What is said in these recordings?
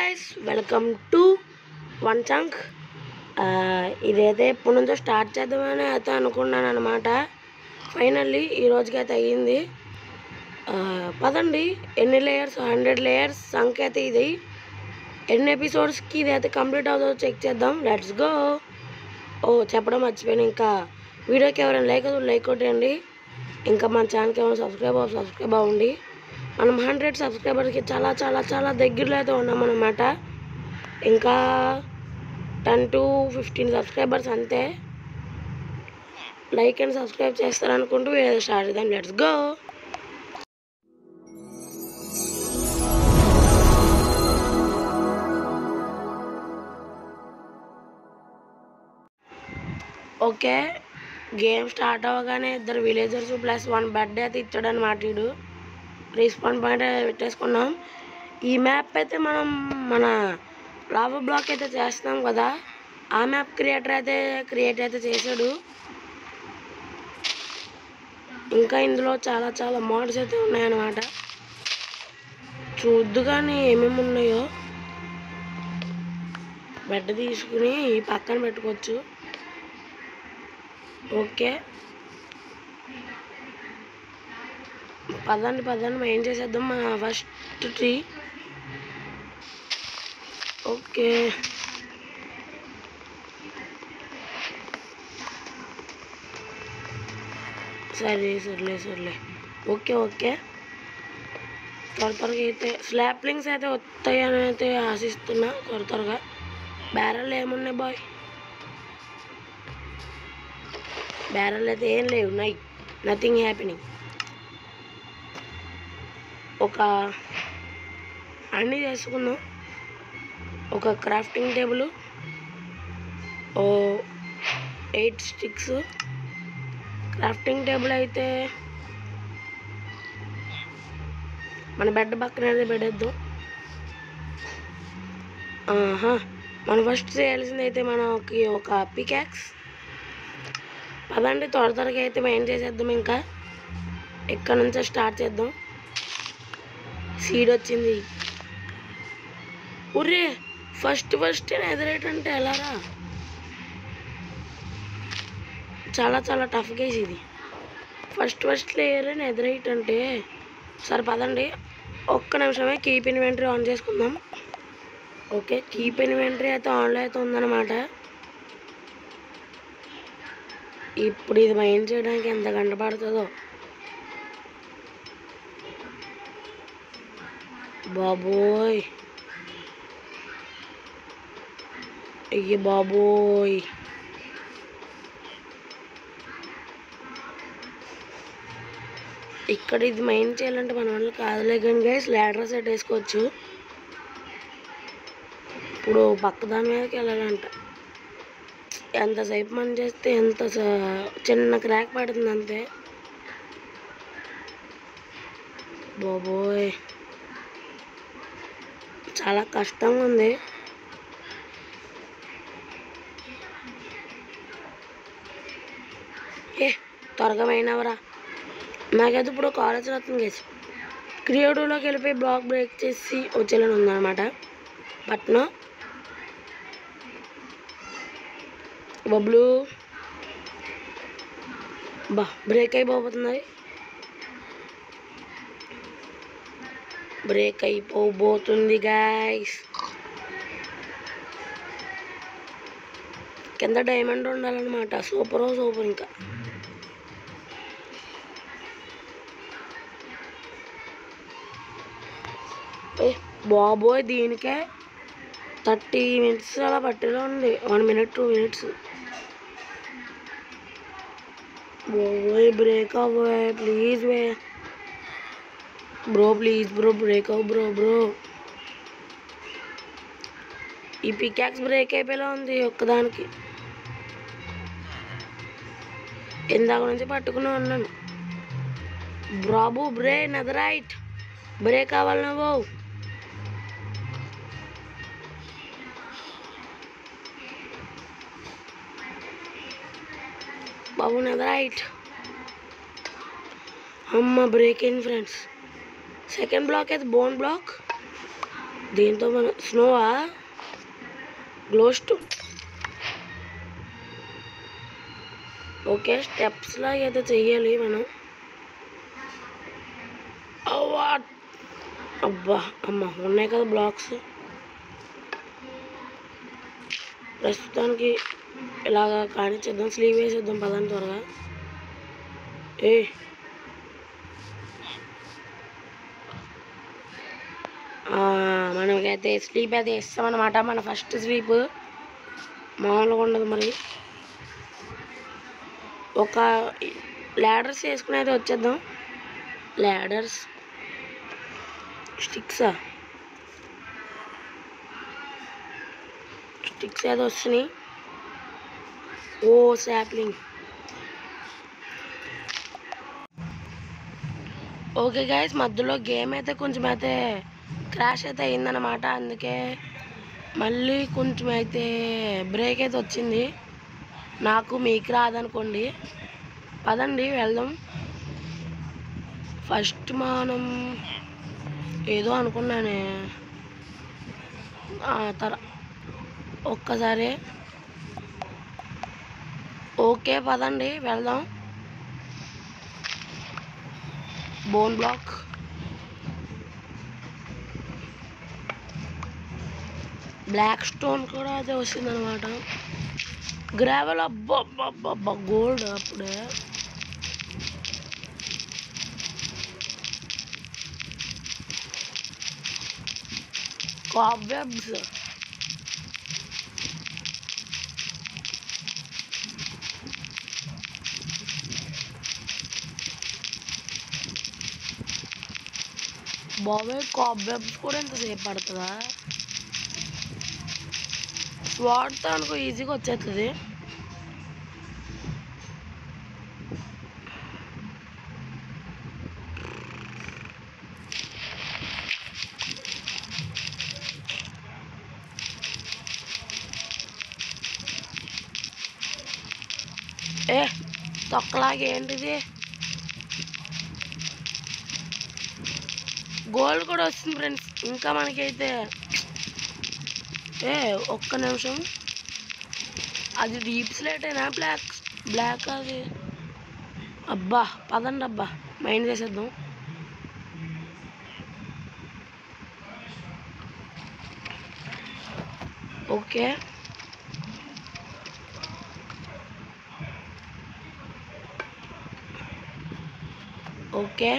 Guys, welcome to one chunk. ఇదైతే ఎప్పటి నుంచో స్టార్ట్ చేద్దామని అయితే అనుకున్నాను అనమాట. ఫైనల్లీ ఈ రోజుకి అయితే అయ్యింది. పదండి, ఎన్ని లేయర్స్ 100 లేయర్స్ సంఖ్య అయితే ఇది. ఎన్ని ఎపిసోడ్స్కి ఇది అయితే కంప్లీట్ అవుతుందో చెక్ చేద్దాం. Let's go. చెప్పడం మర్చిపోయాను, ఇంకా వీడియోకి ఎవరైనా లైక్ కొట్టండి. ఇంకా మన ఛానల్కి ఏమైనా సబ్స్క్రైబ్ అవ్వండి. మనం 100 సబ్స్క్రైబర్స్కి చాలా చాలా చాలా దగ్గరలో అయితే ఉన్నామన్నమాట. ఇంకా 10 to 15 సబ్స్క్రైబర్స్ అంతే. లైక్ అండ్ సబ్స్క్రైబ్ చేస్తారనుకుంటూ వీడియో స్టార్ట్ చేద్దాం. Let's go. Okay, game start అవ్వగానే ఇద్దరు విలేజర్స్ ప్లస్ 1 బెడ్ అయితే ఇచ్చాడనమాట. వీడు రెస్పాన్ పాయింట్ పెట్టేసుకున్నాం. ఈ మ్యాప్ అయితే మనం మన లావా బ్లాక్ అయితే చేస్తున్నాం కదా, ఆ మ్యాప్ క్రియేట్ అయితే చేశాడు. ఇంకా ఇందులో చాలా చాలా మోడ్స్ అయితే ఉన్నాయన్నమాట. చూద్దు కానీ ఏమేమి ఉన్నాయో. బెడ్ తీసుకుని ఈ పక్కన పెట్టుకోవచ్చు. ఓకే, పదండి మెయిన్ చేసేద్దాం మన ఫస్ట్ ట్రీ. ఓకే, సర్లే. ఓకే, త్వరగా అయితే స్లాప్లింగ్స్ అయితే వస్తాయని అయితే ఆశిస్తున్నా. త్వరగా బ్యారెల్ ఏమున్నాయి బాయ్? బ్యారెల్ అయితే ఏం లేవు, నథింగ్ హ్యాపెనింగ్. అన్నీ చేసుకున్నాం. ఒక crafting table, 8 sticks. Crafting table అయితే మన బెడ్ పక్కన అయితే పెట్టేద్దాం. మనం ఫస్ట్ చేయాల్సింది అయితే మనకి ఒక పికాక్స్. పదండి త్వరగా అయితే మెయిన్ చేసేద్దాం. ఇంకా ఇక్కడ నుంచే స్టార్ట్ చేద్దాం. సీడ్ వచ్చింది. ఒరే, ఫస్ట్ ఎదురేటంటే ఎలారా? చాలా చాలా టఫ్ కేసు ఇది. ఫస్ట్ లేయర్ ఎదురైట్ అంటే. సరే పదండి, ఒక్క నిమిషమే కీప్ ఇన్వెంటరీ ఆన్ చేసుకుందాం. ఓకే, కీప్ ఇన్వెంటరీ అయితే ఆన్లో అయితే ఉందన్నమాట. ఇప్పుడు ఇది మైండ్ చేయడానికి ఎంత గంట పడుతుందో బాబోయ్. అయ్యో బాబోయ్, ఇక్కడ ఇది మైండ్ చేయాలంటే మన వల్ల కాదులే కానీ గైస్, ల్యాడర్ సెట్ వేసుకోవచ్చు. ఇప్పుడు పక్క దాని మీదకి వెళ్ళాలంట. ఎంతసేపు మనం చేస్తే ఎంత చిన్న క్రాక్ పడుతుంది అంతే. బాబోయ్, చాలా కష్టంగా ఉంది. త్వరగా అయినవరా. నాకైతే ఇప్పుడు కాలేజ్ వస్తుంది కేసు. క్రియేటివ్లోకి వెళ్ళిపోయి బ్లాక్ బ్రేక్ చేసి వచ్చేలాని ఉందన్నమాట. పట్నం బబ్లు బ్రేక్ అయిపోబోతుంది గాయ్స్. కింద డైమండ్ ఉండాలన్నమాట. సూపర్. ఇంకా బాబోయ్, దీనికే 30 minutes అలా పట్టేలా ఉంది. 1 minute 2 minutes. బాబోయ్, బ్రేక్ అవ్వే ప్లీజ్ బ్రో బ్రేక్ అవ్వు బ్రో. ఈ పికాక్స్ బ్రేక్ అయిపోయేలా ఉంది ఒక్కదానికి. ఇందాక నుంచి పట్టుకుని ఉన్నాను. నెదరైట్ బ్రేక్ అవ్వాలి నువ్వు. బాబు నెదరైట్. అమ్మ బ్రేక్ అయింది ఫ్రెండ్స్. సెకండ్ బ్లాక్ అయితే బోన్ బ్లాక్. దీంతో మనం స్నోవా గ్లోస్ట్. ఓకే, స్టెప్స్ లాగా అయితే చెయ్యాలి మనం. అబ్బా అమ్మ, ఉన్నాయి కదా బ్లాక్స్. ప్రస్తుతానికి ఇలాగా కానిచ్చేద్దాం. స్లీవ్ వేసేద్దాం పదండి త్వరగా. మనకైతే స్లీప్ అయితే ఇస్తామన్నమాట. మన ఫస్ట్ స్లీప్ మామూలుగా ఉండదు. మరి ఒక ల్యాడర్స్ వేసుకుని అయితే వచ్చేద్దాం. ల్యాడర్స్, స్టిక్స్ ఏదో వస్తున్నాయి. ఓ శాప్లింగ్. ఓకే గైస్, మధ్యలో గేమ్ అయితే కొంచెం అయితే క్రాష్ అయితే అయిందన్నమాట. అందుకే మళ్ళీ కొంచెం అయితే బ్రేక్ అయితే వచ్చింది. నాకు మీకు రాదనుకోండి. పదండి వెళ్దాం. ఫస్ట్ మనం ఏదో అనుకున్నానే ఒక్కసారి. ఓకే పదండి వెళ్దాం. బోన్ బ్లాక్, బ్లాక్ స్టోన్ కూడా అదే వస్తుందన్నమాట. గ్రావెల్, అబ్బా గోల్డ్ అప్పుడే. కాబ్వెబ్స్, బాబాయ్ కాబ్వెబ్స్ కూడా ఎంతసేపు పడుతుందా? స్వాట్తో అనుకో ఈజీగా వచ్చేస్తుంది. తొక్కలాగా ఏంటిది? గోల్డ్ కూడా వస్తుంది ఫ్రెండ్స్. ఇంకా మనకైతే ఒక్క నిమిషం. అది డీప్ స్లేటేనా? బ్లాక్ అది. అబ్బా పదండి, అబ్బా మైండ్ చేసేద్దాం. Okay, okay.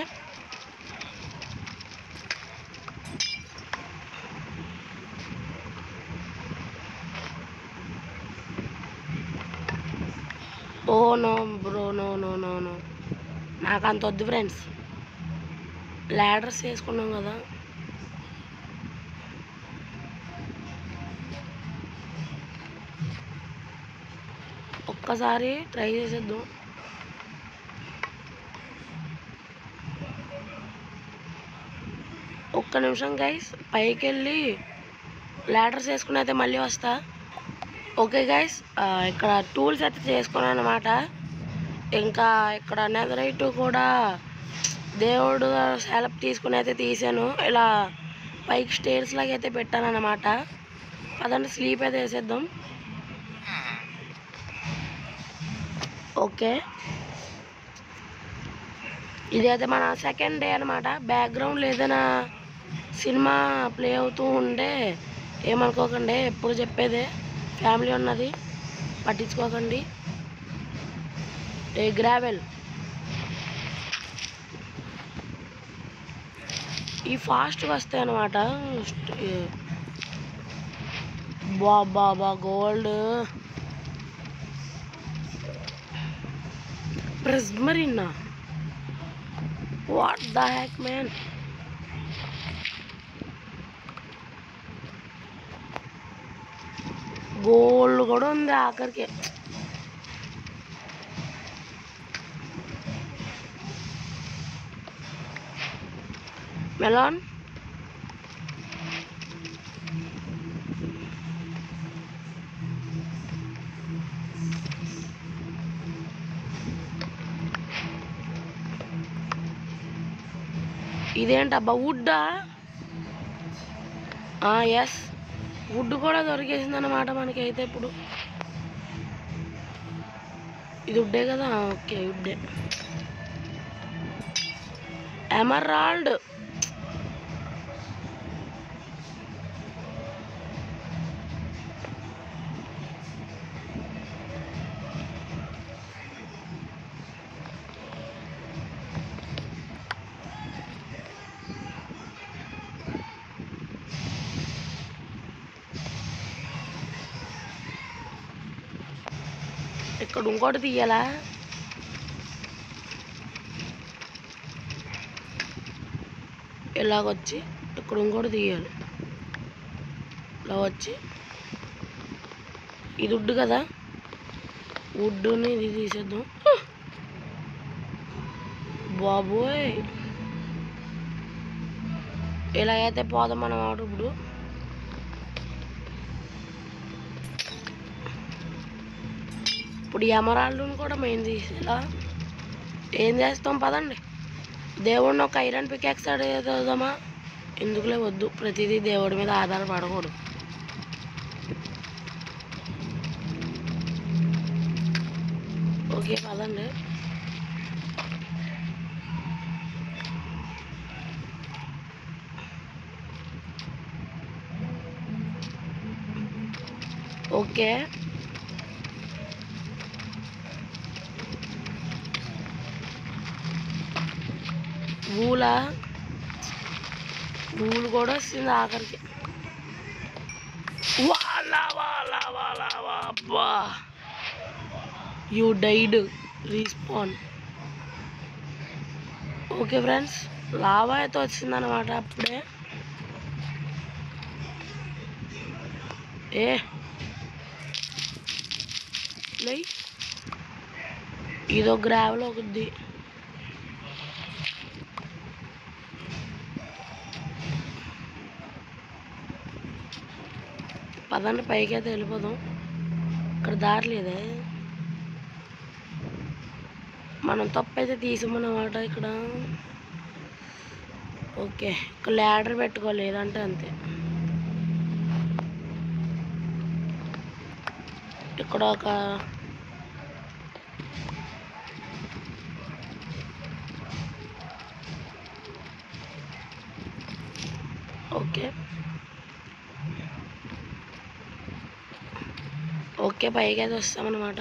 Oh no bro, no no no no, నాకు అంత వద్దు ఫ్రెండ్స్. ల్యాడర్స్ వేసుకున్నాం కదా. ఒక్కసారి ట్రై చేసేద్దాం. ఒక్క నిమిషం గైస్, పైకి వెళ్ళి ల్యాడర్స్ వేసుకుని అయితే మళ్ళీ వస్తా. ఓకే గైస్, ఇక్కడ టూల్స్ అయితే చేసుకున్నాను అన్నమాట. ఇంకా ఇక్కడ నెదరైట్ కూడా దేవుడు హెల్ప్ తీసుకుని అయితే తీసాను. ఇలా పైకి స్టేర్స్ లాగా అయితే పెట్టాను అన్నమాట. అదంటే స్లీప్ అయితే వేసేద్దాం. ఓకే, ఇది అయితే మన సెకండ్ డే అనమాట. బ్యాక్గ్రౌండ్లో ఏదైనా సినిమా ప్లే అవుతూ ఉంటే ఏమనుకోకండి, ఎప్పుడు చెప్పేదే. ఫ్యామిలీ ఉన్నది, పట్టించుకోకండి. గ్రావెల్, ఈ ఫాస్ట్గా వస్తాయి అన్నమాట. బాబా గోల్డ్. ప్రిజ్మరిన్నా, what the heck man. Gold కూడా ఉంది ఆఖరికి. మెలాన్, ఇదేంటబ్బా వుడ్డా? ఎస్, వుడ్ కూడా దొరికేసింది అన్నమాట మనకైతే. ఇప్పుడు ఇది వుడ్డే కదా, ఓకే వుడ్డే. ఎమరాల్డ్, ఇక్కడ ఇంకోటి తీయాలా? ఇలాగొచ్చి ఇక్కడ ఇంకోటి తీయాలి. ఇలా వచ్చి ఇది వుడ్ కదా, వుడ్ని ఇది తీసేద్దాం. బాబోయ్, ఇలా అయితే పోదాం అన్నమాట. ఇప్పుడు ఎమరాల్డ్ని కూడా మెయిన్ తీసేలా ఏం చేస్తాం పదండి. దేవుడిని ఒక ఐరన్ పికాక్స్ అడుగుదామా? ఎందుకులే, వద్దు, ప్రతిదీ దేవుడి మీద ఆధారపడకూడదు. ఓకే పదండి. ఓకే, ఊలు కూడా వస్తుంది ఆఖరికి. అబ్బా, you died, respawn. Okay friends, lava అయితే వచ్చిందన్నమాట అప్పుడే. ఇదో గ్రావెల్ ఒకటి. పదండి పైకి అయితే వెళ్ళిపోదాం. ఇక్కడ దారి లేదే, మనం తప్పు అయితే తీసామన్నమాట ఇక్కడ. ఓకే, ఇక్కడ ల్యాడర్ పెట్టుకోవాలి, లేదంటే అంతే. ఇక్కడ ఒక ఓకే ఓకే పైకి అయితే వస్తామన్నమాట.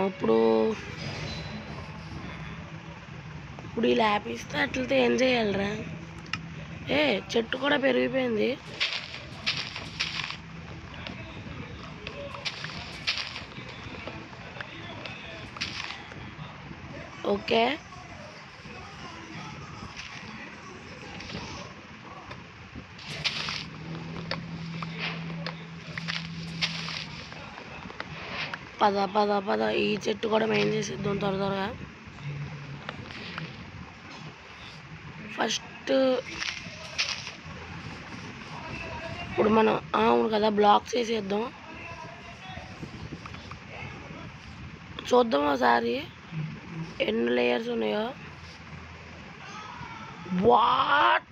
ఇప్పుడు ఈ ల్యాప్ ఇస్తే అట్లయితే ఏం చేయాలరా? చెట్టు కూడా పెరిగిపోయింది. ఓకే, పద ఈ చెట్టు కూడా మెయిన్ చేసేద్దాం త్వరగా. ఫస్ట్ ఇప్పుడు మనం అవును కదా బ్లాక్స్ వేసేద్దాం. చూద్దాం ఒకసారి ఎన్ని లేయర్స్ ఉన్నాయో. వాట్,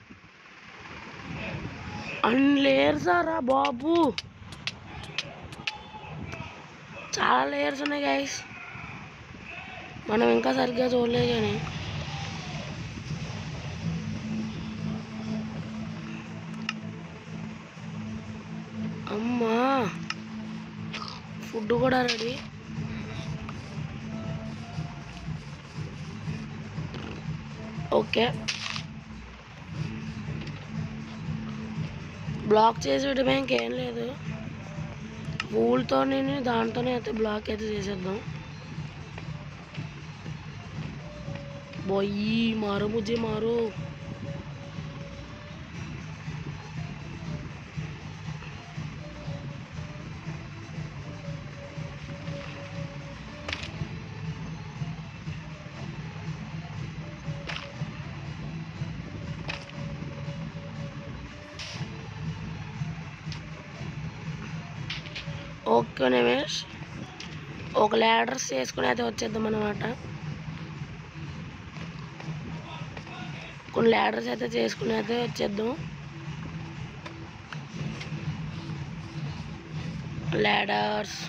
అన్ని లేయర్స్ రా బాబు, చాలా లేయర్స్ ఉన్నాయి గైస్. మనం ఇంకా సరిగ్గా చూడలేదు కానీ. అమ్మా, ఫుడ్ కూడా రెడీ. ఓకే, బ్లాక్ చేసేయడమే, ఇంకేం లేదు. పూలతోనే దాంతోనే అయితే బ్లాక్ అయితే చేసేద్దాం. బొయ్యి మారో ముజ్జే మారో. ఓకే నిమేష్, ఒక ల్యాడర్స్ చేసుకుని అయితే వచ్చేద్దాం అన్నమాట. కొన్ని ల్యాడర్స్ అయితే చేసుకుని అయితే వచ్చేద్దాం. ల్యాడర్స్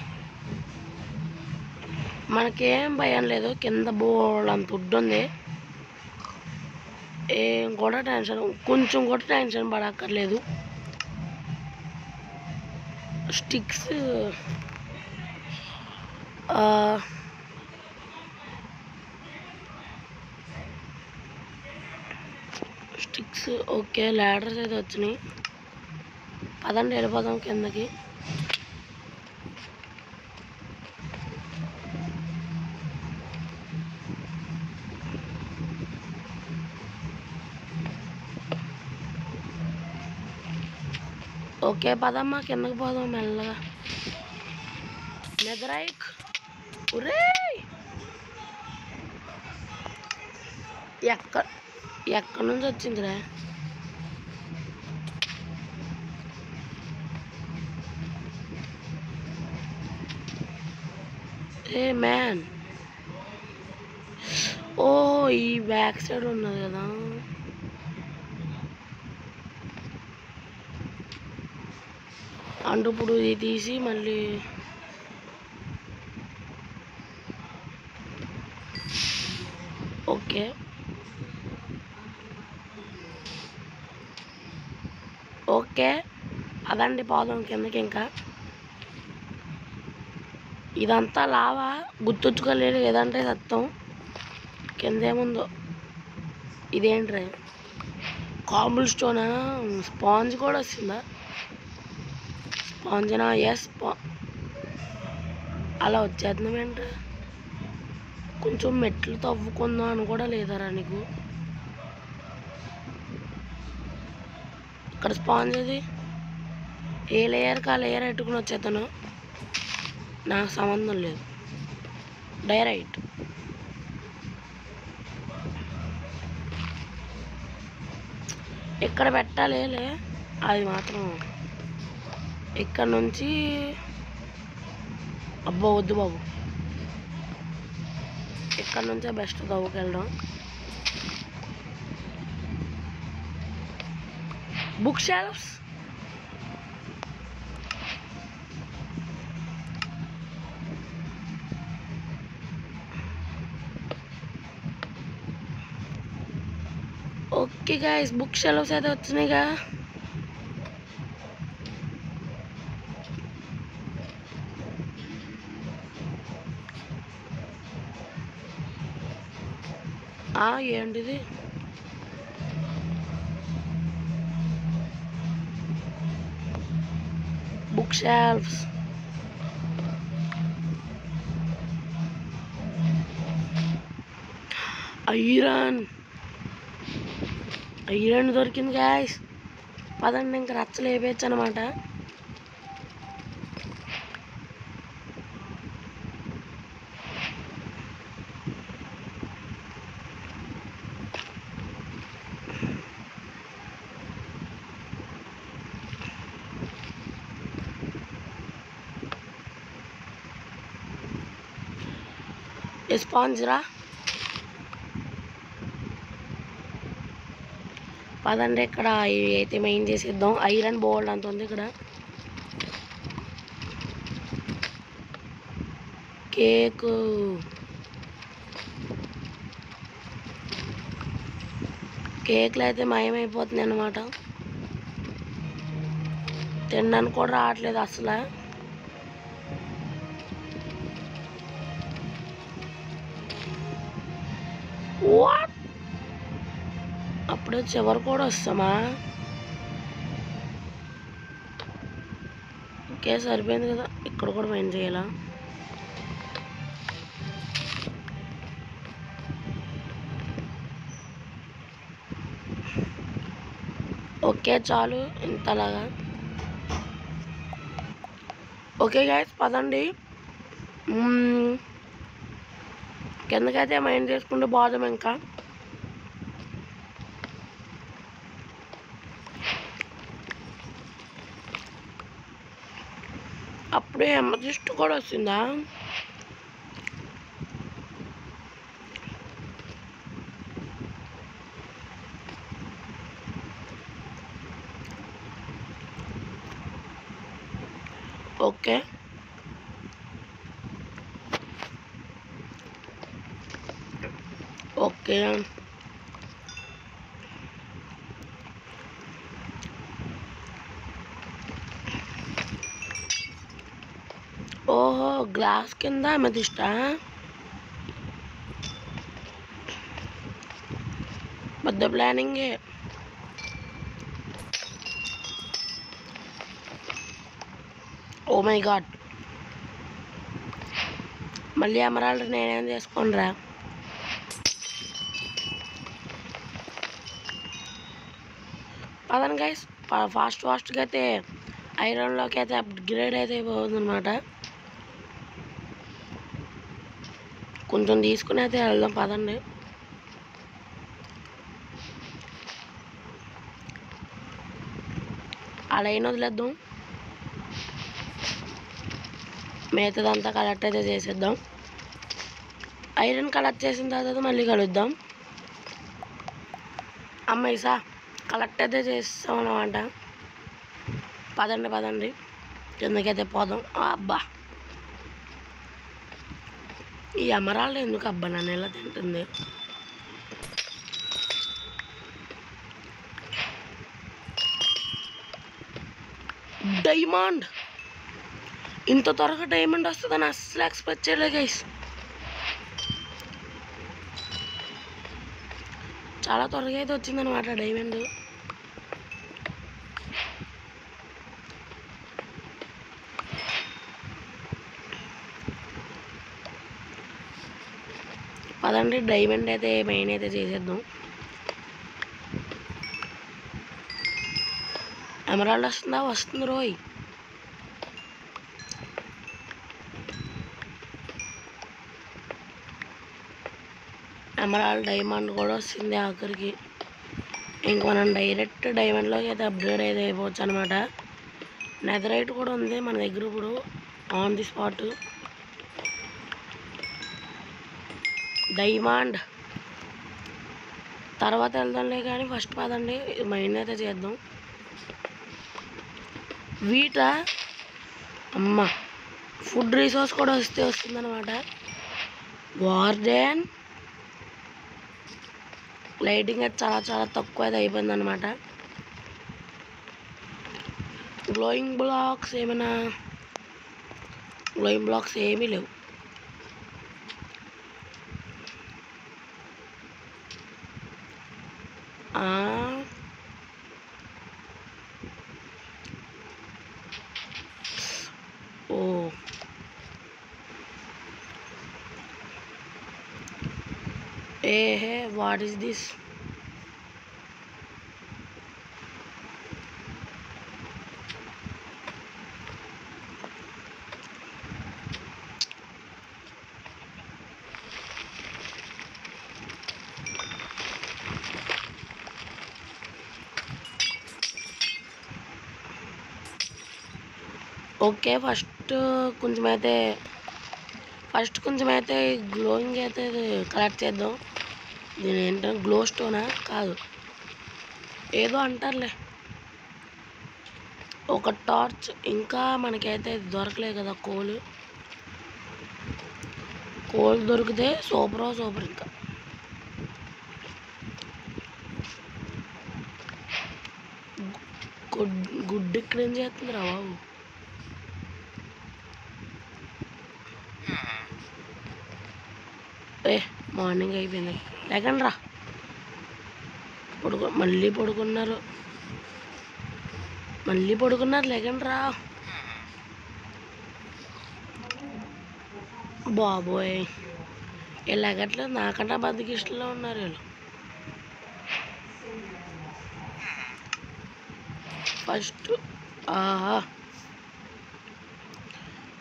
మనకేం భయం లేదు, కింద బోళ్ళంత వుడ్ ఉంది, ఏం కూడా టెన్షన్, కొంచెం కూడా టెన్షన్ పడక్కర్లేదు. స్టిక్స్ ఓకే, ల్యాడర్స్ అయితే వచ్చినాయి. పదండి వెళ్ళిపోదాం కిందకి. ఓకే పదమ్మా కిందకి పోదాం మెల్లగా. నెదరైక్ ఒరే ఎక్కడి నుంచి వచ్చిందిరా? ఏ మ్యాన్, ఓ ఈ బ్యాక్ సైడ్ ఉన్నది కదా. అంటే ఇప్పుడు ఇది తీసి మళ్ళీ ఓకే ఓకే అదండి పోదాం కిందకి. ఇంకా ఇదంతా లావా గుర్తుంచుకోలేదు, ఏదంటే సత్తం. కింద ఏముందో ఇదేంట్రా? కాబుల్ స్టోనా? స్పాంజ్ కూడా వస్తుందా? స్పాంజనా? ఎస్ అలా వచ్చేద్దాం ఏంట్రా? కొంచెం మెట్లు తవ్వుకుందాం అని కూడా లేదారా నీకు? ఇక్కడ స్పాంజ్ అది ఏ లేయర్కి ఆ లేయర్ పెట్టుకుని వచ్చేస్తాను, నాకు సంబంధం లేదు. డైరెక్ట్ ఇక్కడ పెట్టాలి అది మాత్రం. ఇక్కడ నుంచి అబ్బో వద్దు బాబు, ఇక్కడ నుంచే బెస్ట్ తవ్వుకెళ్ళడం. Book shelves okay guys, book shelves అయితే వచ్చినాయిగా. ఏంటిది? బుక్ షెల్ఫ్స్ ఐరన్ దొరికింది గాయస్. పదండి ఇంకా రచ్చలు వేయచ్చు అనమాట. స్పాంజ్ రా, పదండి ఇక్కడ ఇవి అయితే మెయిన్ చేసేద్దాం. ఐరన్ బోల్డ్ అంత ఉంది ఇక్కడ. కేక్లు అయితే మాయమైపోతుంది అన్నమాట. తినడానికి కూడా రావట్లేదు అసలు. వాట్, అప్పుడే చివరి కూడా వస్తామా? ఓకే సరిపోయింది కదా, ఇక్కడ కూడా మెయిన్ చేయాలా? ఓకే చాలు ఇంతలాగా. ఓకే గైస్ పదండి కిందకైతే మైండ్ చేసుకుంటూ బాధం. ఇంకా అప్పుడే అమజిస్ట్ కూడా వచ్చిందా? ఓకే. ఓకే. ఓహో! గ్లాస్ కింద అమెథిస్టా? పెద్ద ప్లానింగే. ఓ మై గాడ్, మళ్ళీ ఎమరాల్డ్ నేనేం చేసుకోనరా. పదండి గైస్, ఫాస్ట్గా అయితే ఐరన్లోకి అయితే అప్గ్రేడ్ అయితే అయిపోతుంది అనమాట. కొంచెం తీసుకుని అయితే వెళ్దాం పదండి. ఆ లైన్ వదిలేద్దాం, మిగతాదంతా కలెక్ట్ అయితే చేసేద్దాం. ఐరన్ కలెక్ట్ చేసిన తర్వాత మళ్ళీ కలుద్దాం. అమ్మాయిసా కలెక్ట్ అయితే చేస్తాం అన్నమాట. పదండి కిందకైతే పోదాం. అబ్బా, ఈ ఎమరాల్డ్ ఎందుకు అబ్బా నన్ను ఎలా తింటుంది? డైమండ్, ఇంత త్వరగా డైమండ్ వస్తుందని అస్సలు ఎక్స్పెక్ట్ చేయలేదు గైస్. చాలా త్వరగా అయితే వచ్చిందనమాట డైమండ్. పదండి, డైమండ్ అయితే మెయిన్ అయితే చేసేద్దాం. ఎమరాల్డ్ వస్తుందా? వస్తుంది రోయ్. ఎమరాల్డ్ డైమండ్ కూడా వస్తుంది ఆఖరికి. ఇంక మనం డైరెక్ట్ డైమండ్లోకి అయితే అప్గ్రేడ్ అయితే అయిపోవచ్చు అనమాట. నెదరైట్ కూడా ఉంది మన దగ్గర ఇప్పుడు ఆన్ ది స్పాట్. డైమండ్ తర్వాత వెళ్దాంలే, కానీ ఫస్ట్ పదండి మైండ్ అయితే చేద్దాం. వీటా అమ్మ, ఫుడ్ రిసోర్స్ కూడా వస్తుందన్నమాట. వార్డెన్ లైటింగ్ అయితే చాలా తక్కువ అయితే అయిపోయింది అనమాట. గ్లోయింగ్ బ్లాక్స్ ఏమీ లేవు. ఓ hey, what is this? Okay, first కొంచెం అయితే గ్లోయింగ్ అయితే కలెక్ట్ చేద్దాం. దీని ఏంటంటే గ్లో స్టోనా కాదు, ఏదో అంటారులే. ఒక టార్చ్, ఇంకా మనకైతే దొరకలేదు కదా కోల్ దొరికితే సూపర్. ఇంకా గుడ్ ఇక్కడ ఏం చేస్తుంది రా బాబు? మార్నింగ్ అయిపోయింది, లేకండి రా. మళ్ళీ పడుకున్నారు లేకండి రా బాబోయ్. వీళ్ళు ఎగట్లేదు, నాకన్నా బద్దకిష్టంలో ఉన్నారు వీళ్ళు. ఫస్ట్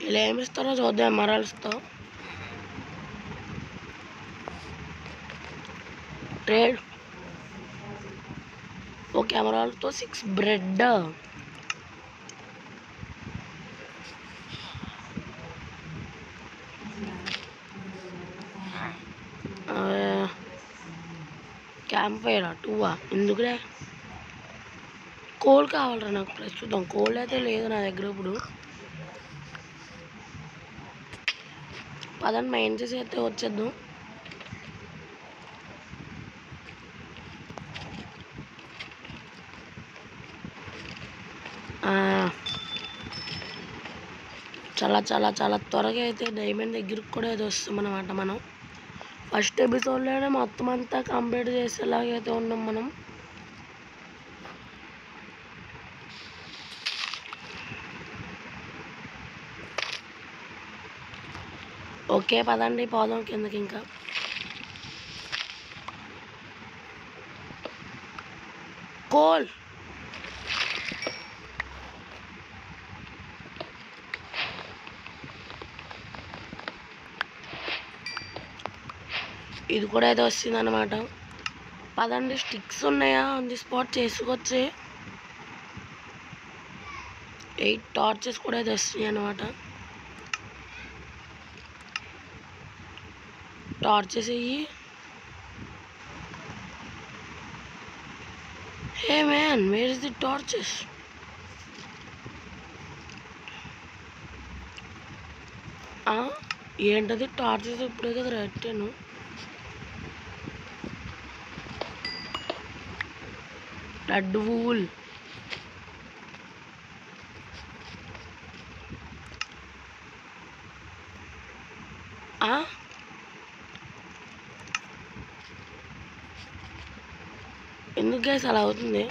ఇలా ఏమిస్తారో చూద్దాం. ఎమరాల్డ్స్తో ట్రేడ్. ఓకే, ఎమరాల్డ్తో 6 బ్రెడ్. క్యాంప్ ఫైర్ 2 ఎందుకులే. కోల్ కావాలరా నాకు ప్రస్తుతం. కోల్ అయితే లేదు నా దగ్గర ఇప్పుడు. పదండి మైండ్ చేసి అయితే వచ్చేద్దాం. చాలా చాలా చాలా త్వరగా అయితే డైమండ్ దగ్గరికి కూడా అయితే వస్తామన్నమాట. మనం ఫస్ట్ ఎపిసోడ్లోనే మొత్తం అంతా కంప్లీట్ చేసేలాగైతే ఉన్నాం మనం. ఓకే పదండి పోదాం కిందకి. ఇంకా కోల్ ఇది కూడా అయితే వస్తుంది అన్నమాట. పదండి స్టిక్స్ ఉన్నాయా ఆన్ ది స్పాట్ చేసుకొచ్చి 8 టార్చెస్ కూడా అయితే వస్తున్నాయి అన్నమాట. టార్చెస్ అయ్యి hey man where is the torches? ఏంటది టార్చెస్ ఇప్పుడే కదా రెట్టాను. రెడ్ వూల్ ఎందుకు గైస్ అలా అవుతుంది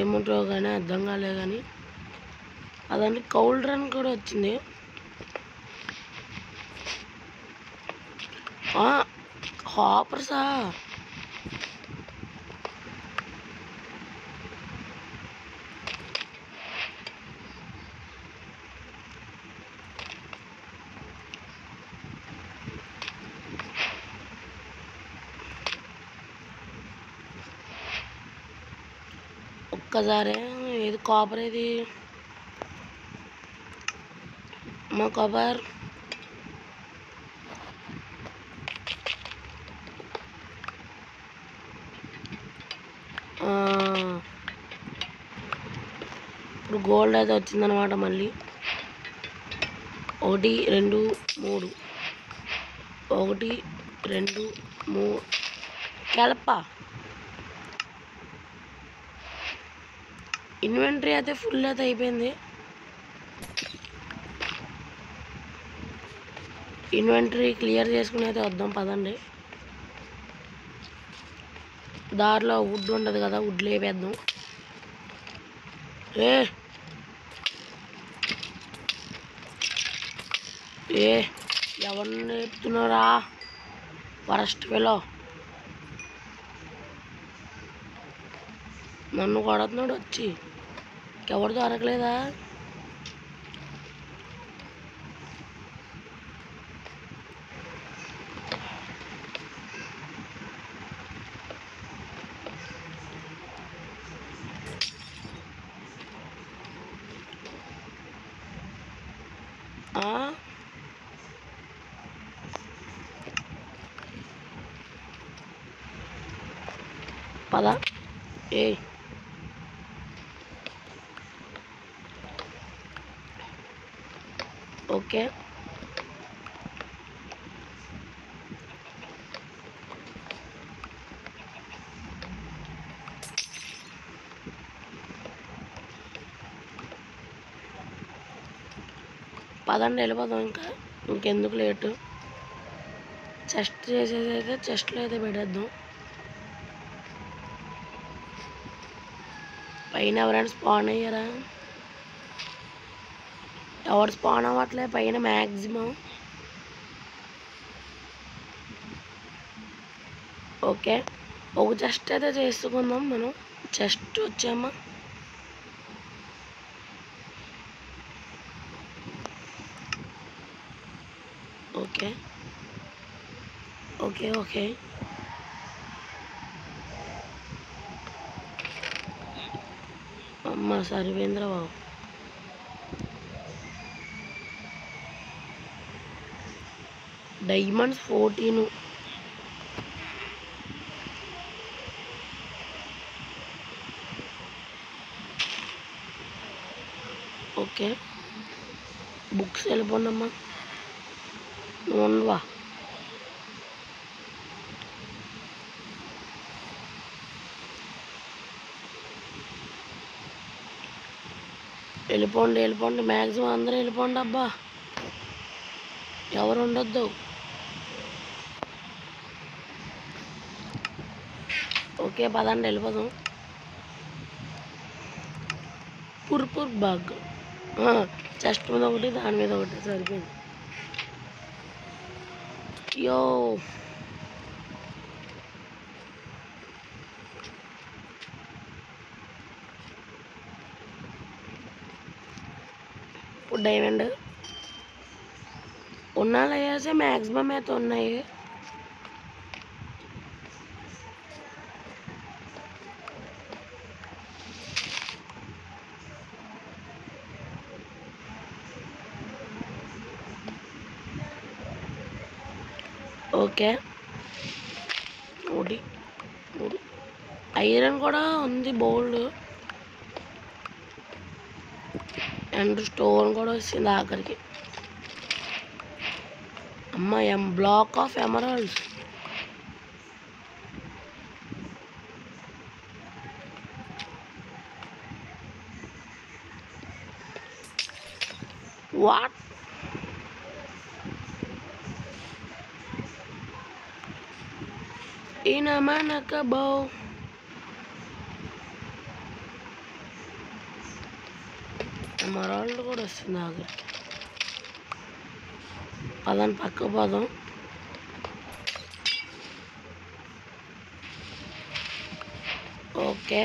ఏముంటుందో కానీ అర్థం కాలే. కానీ అదండి కౌల్ రన్ కూడా వచ్చింది. హాపర్సా? ఒక్కసారి ఏది కాపర్, ఏది మా కాపర్? ఇప్పుడు గోల్డ్ అయితే వచ్చిందనమాట. మళ్ళీ 1 2 3 1 2 3 కలప. ఇన్వెంటరీ అయితే ఫుల్ అయితే అయిపోయింది. ఇన్వెంటరీ క్లియర్ చేసుకుని అయితే వద్దాం పదండి. దారిలో వుడ్ ఉండదు కదా, వుడ్ లేపేద్దాం. ఎవరిని లేపుతున్నారా వరస్ట్ ఫెలో? నన్ను కొడుతున్నాడు వచ్చి. ఎవరు దొరకలేదా? పద. ఓకే పదండి వెళ్ళిపోదాం. ఇంకెందుకు లేటు. చెస్ట్ చేసేది అయితే చెస్ట్లో అయితే పెట్టేద్దాం. పైన ఎవరైనా స్పాన్ అయ్యారా? ఎవరు స్పాన్ అవ్వట్లే పైన మ్యాక్సిమం. ఓకే ఒక చెస్ట్ అయితే చేసుకుందాం మనం. చెస్ట్ వచ్చామా? ఓకే ఓకే ఓకే అమ్మ సరివేంద్ర బాబు. డైమండ్స్ 14. ఓకే బుక్స్ వెళ్ళిపోండమ్మా. ఉండవా వెళ్ళిపోండి మ్యాక్సిమం అందరూ వెళ్ళిపోండి అబ్బా, ఎవరు ఉండొద్దు. ఓకే పదండి వెళ్ళిపోదాం. పుర్పుర్ బాగ్ చెస్ట్ మీద ఒకటి దాని మీద ఒకటి సరిపోయింది. యో ఇప్పుడు డైమండ్ ఉన్నా లేసే మ్యాక్సిమం అయితే ఉన్నాయి. ఓకే ఒకటి మూడు ఐరన్ కూడా ఉంది బోల్డ్, అండ్ స్టోన్ కూడా వచ్చింది ఆఖరికి. అమ్మ బ్లాక్ ఆఫ్ ఎమరాల్డ్స్. వాట్ మనక బౌ ఎమరాల్డ్ కూడా వస్తుంది ఆఖరికి. పదని పక్క పోదాం. ఓకే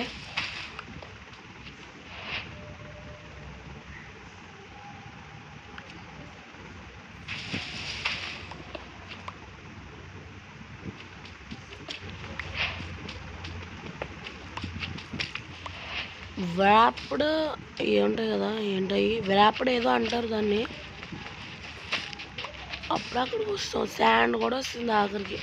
వ్రాప్డ్ ఉంటాయి కదా, ఏంటవి వ్రాప్డ్ ఏదో అంటారు దాన్ని. అప్పుడు అక్కడికి వస్తాం. శాండ్ కూడా వస్తుంది ఆఖరికి.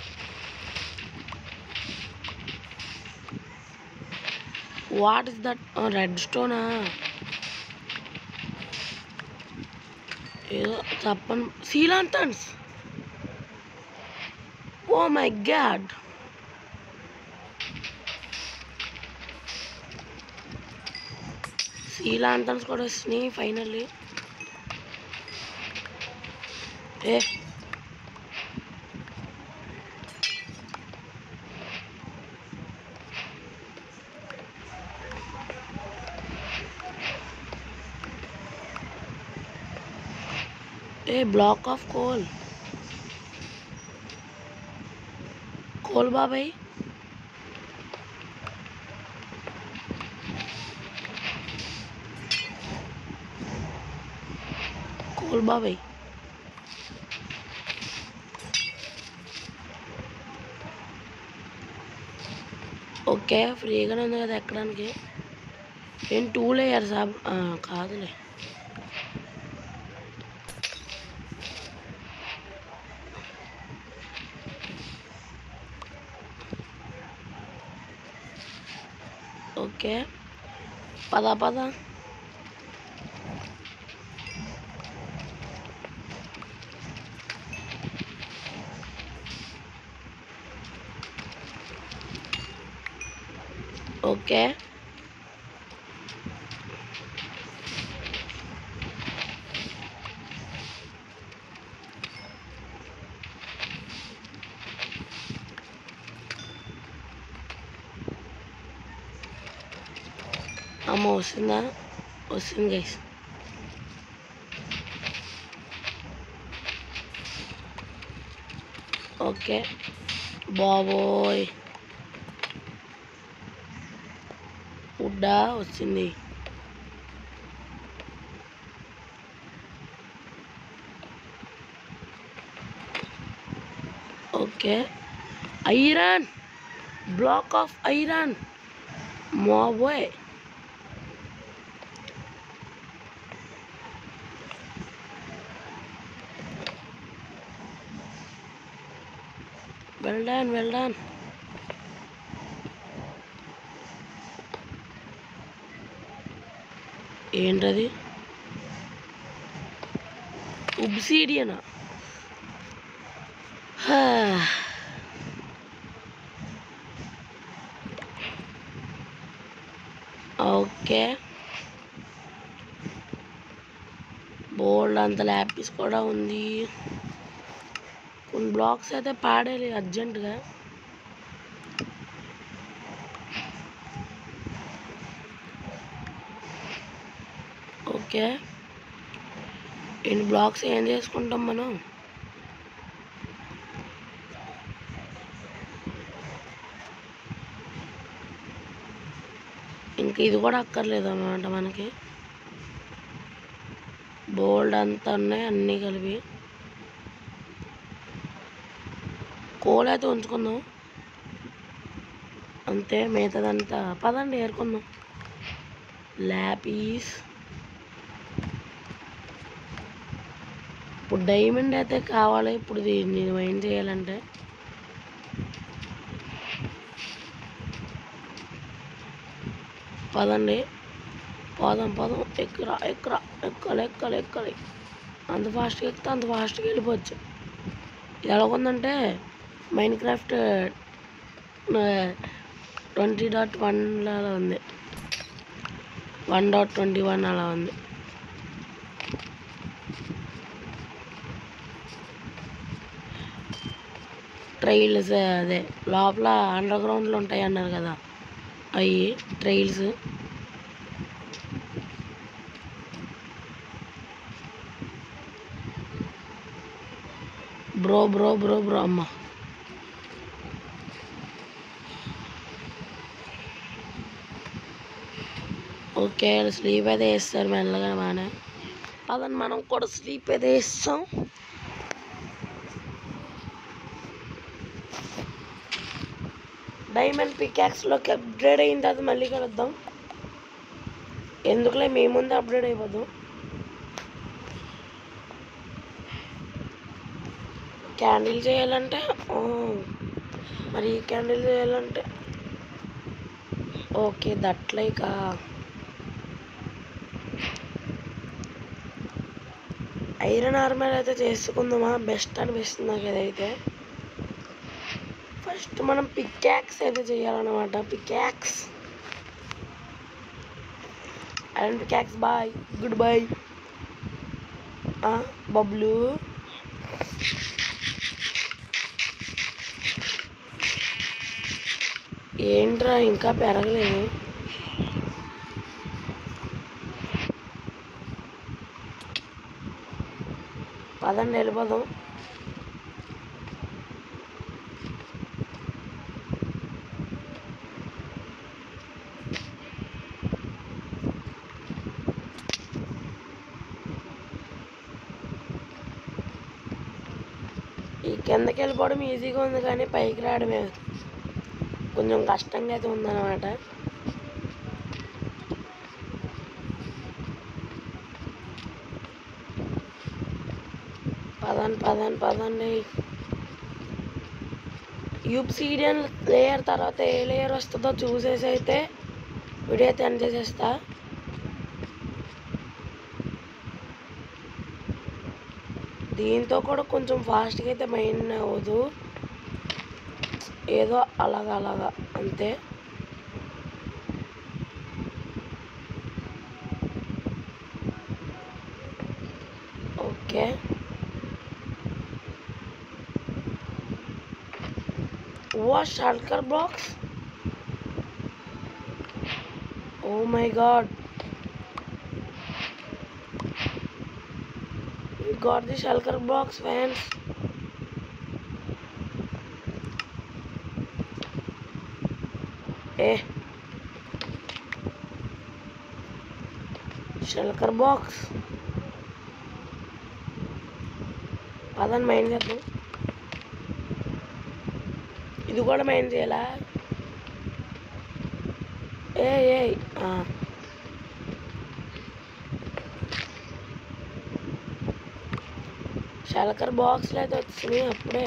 What is that? రెడ్ స్టోనా ఏదో చెప్పను. Sea lanterns. Oh my god, sea lanterns కూడా వస్తున్నాయి ఫైనల్లీ. బ్లాక్ ఆఫ్ కోల్ బాబాయ్. కోల్ బాబాయ్. ఓకే ఫ్రీగానే ఉంది కదా ఎక్కడానికి. ఏం 2 లేయర్స్ కాదులే. ఓకే పద ఓకే అమ్మ వస్తుంది గైస్. ఓకే బాబోయ్ వుడ్డా వచ్చింది. Okay iron, black of iron. బాబోయ్ వెల్ డన్. ఏంటది? ఒబ్సిడియనా? ఓకే, బోల్డ్ అంత ల్యాప్ పీస్ కూడా ఉంది. కొన్ని బ్లాక్స్ అయితే పాడేయాలి అర్జెంటుగా. ఓకే, ఇన్ని బ్లాక్స్ ఏం చేసుకుంటాం మనం? ఇంక ఇది కూడా అక్కర్లేదు అన్నమాట మనకి. బోల్డ్ అంతా ఉన్నాయి అన్నీ కలిపి. కోల్ అయితే ఉంచుకుందాం అంతే, మిగతాదంతా పదండి ఏరుకుందాం. ల్యాపీస్. ఇప్పుడు డైమండ్ అయితే కావాలి. ఇప్పుడు దీన్ని మైండ్ చేయాలంటే పదండి పోదాం. ఎక్కరా ఎక్కాలి. అంత ఫాస్ట్గా ఎక్కితే అంత ఫాస్ట్గా వెళ్ళిపోవచ్చు. ఇది ఎలాగుందంటే మైన్క్రాఫ్ట్ 20.1 అలా ఉంది, 1.21 అలా ఉంది. ట్రైల్స్ అదే లోపల అండర్ గ్రౌండ్లో ఉంటాయి అన్నారు కదా, అవి ట్రైల్స్. బ్రో అమ్మ. ఓకే, స్లీప్ అయితే వేస్తారు మెల్లగా బాగానే. అదని మనం కూడా స్లీప్ అయితే వేస్తాం. డైమండ్ పికాక్స్లోకి అప్గ్రేడ్ అయిన తర్వాత మళ్ళీ కలుద్దాం. ఎందుకులే మీ ముందే అప్గ్రేడ్ అయిపోదాం. క్యాండిల్ చేయాలంటే మరి క్యాండిల్ చేయాలంటే ఓకే, దట్లైక ఐరన్ ఆర్మర్ అయితే చేసుకుందామా? బెస్ట్ అనిపిస్తుంది నాకు ఇదైతే. ఫస్ట్ మనం పికాక్స్ అయితే చేయాలన్నమాట. Pickaxe iron pickaxe. Bye, good bye Bablu. ఏంట్రా ఇంకా పెరగలేదు? పదండి వెళ్ళిపోదాం. ఈ కిందకి వెళ్ళిపోవడం ఈజీగా ఉంది కానీ పైకి రావడమే కొంచెం కష్టంగా అయితే ఉందన్నమాట. పదండి. యూబ్సిడియన్ లేయర్ తర్వాత ఏ లేయర్ వస్తుందో చూసేసి అయితే వీడియో అయితే ఎండ్ చేసేస్తా. దీంతో కూడా కొంచెం ఫాస్ట్గా అయితే మైన్ అవ్వదు, ఏదో అలాగా అంతే. Okay, shulker blocks. Oh my god, we got the shulker blocks, fans. shulker box. పదని మైండ్ చేద్దాం. ఇది కూడా మైండ్ చేయాలా? షల్కర్ బాక్స్లో అయితే వచ్చినాయి అప్పుడే.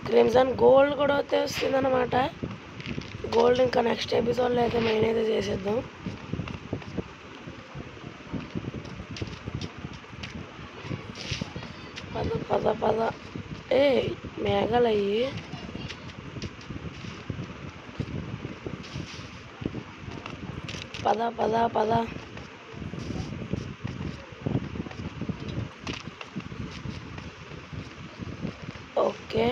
క్రిమ్సన్ గోల్డ్ కూడా అయితే వస్తుంది అన్నమాట. గోల్డ్ ఇంకా నెక్స్ట్ ఎపిసోడ్లో అయితే మైన్ అయితే చేసేద్దాం. పద పద పద. ఏ మేఘాలయ్యి. పద పద పద. ఓకే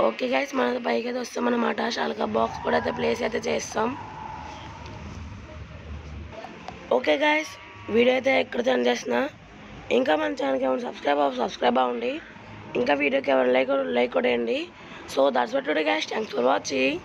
ఓకే గైస్, మనది పైకి అయితే వస్తాం అన్నమాట. షాల్కా బాక్స్ కూడా అయితే ప్లేస్ అయితే చేస్తాం. ఓకే గైస్, వీడియో అయితే ఎక్కడ సెండ్ చేసిన. ఇంకా మన ఛానల్కి ఏమైనా సబ్స్క్రైబ్ అవ్వండి. ఇంకా వీడియోకి ఎవరైనా లైక్ కొట్టేయండి. So that's what today guys, thanks for watching.